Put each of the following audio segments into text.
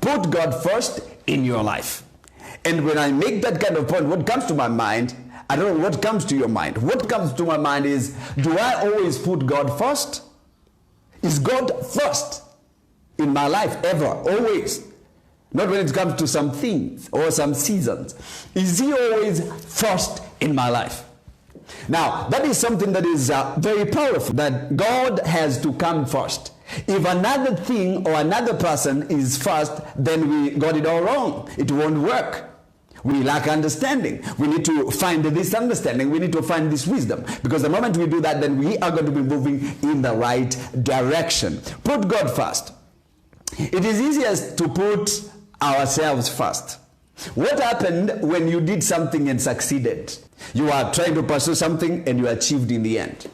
Put God first in your life. And when I make that kind of point, what comes to my mind, I don't know what comes to your mind. What comes to my mind is, do I always put God first? Is God first in my life ever, always? Not when it comes to some things or some seasons. Is he always first in my life? Now, that is something that is very powerful, that God has to come first. If another thing or another person is first, then we got it all wrong. It won't work. We lack understanding. We need to find this understanding. We need to find this wisdom. Because the moment we do that, then we are going to be moving in the right direction. Put God first. It is easiest to put ourselves first. What happened when you did something and succeeded? You are trying to pursue something and you achieved in the end.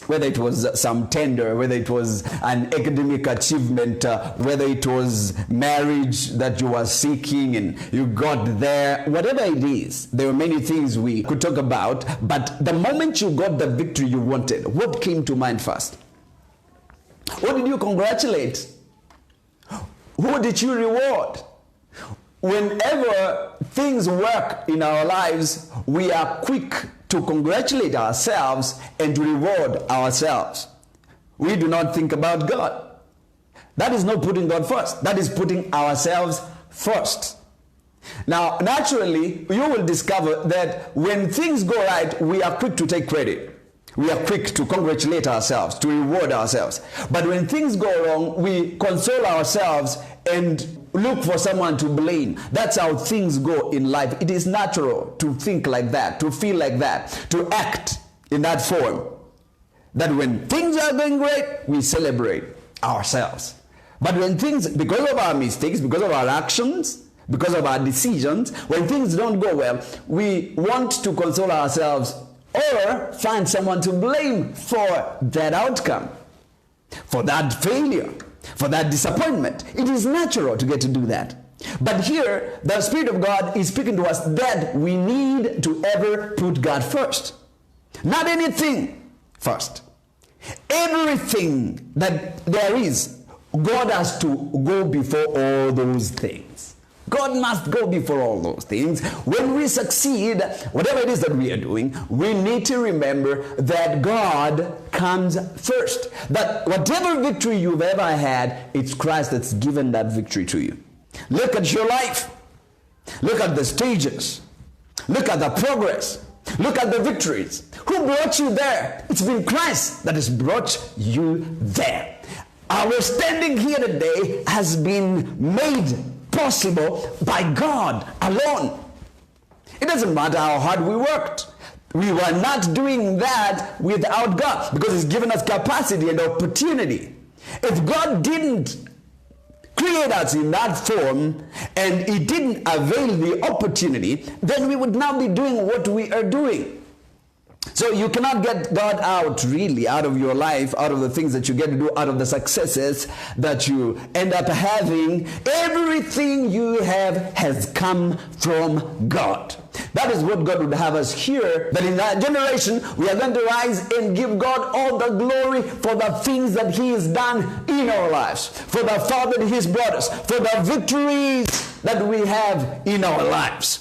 Whether it was some tender, whether it was an academic achievement, whether it was marriage that you were seeking and you got there, whatever it is, there are many things we could talk about, but the moment you got the victory you wanted, what came to mind first? What did you congratulate? Who did you reward? Whenever things work in our lives, we are quick to congratulate ourselves and to reward ourselves. We do not think about God. That is not putting God first. That is putting ourselves first. Now, naturally, you will discover that when things go right, we are quick to take credit. We are quick to congratulate ourselves, to reward ourselves. But when things go wrong, we console ourselves and look for someone to blame. That's how things go in life. It is natural to think like that, to feel like that, to act in that form. That when things are going great, we celebrate ourselves. But when things, because of our mistakes, because of our actions, because of our decisions, when things don't go well, we want to console ourselves or find someone to blame for that outcome, for that failure, for that disappointment. It is natural to get to do that. But here, the Spirit of God is speaking to us that we need to ever put God first. Not anything first. Everything that there is, God has to go before all those things. God must go before all those things. When we succeed, whatever it is that we are doing, we need to remember that God comes first. That whatever victory you've ever had, it's Christ that's given that victory to you. Look at your life. Look at the stages. Look at the progress. Look at the victories. Who brought you there? It's been Christ that has brought you there. Our standing here today has been made possible by God alone. It doesn't matter how hard we worked. We were not doing that without God, because He's given us capacity and opportunity. If God didn't create us in that form and He didn't avail the opportunity, then we would not be doing what we are doing. So you cannot get God out really out of your life, out of the things that you get to do, out of the successes that you end up having. Everything you have has come from God. That is what God would have us hear, that in that generation we are going to rise and give God all the glory for the things that He has done in our lives, for the far that He has brought us, for the victories that we have in our lives.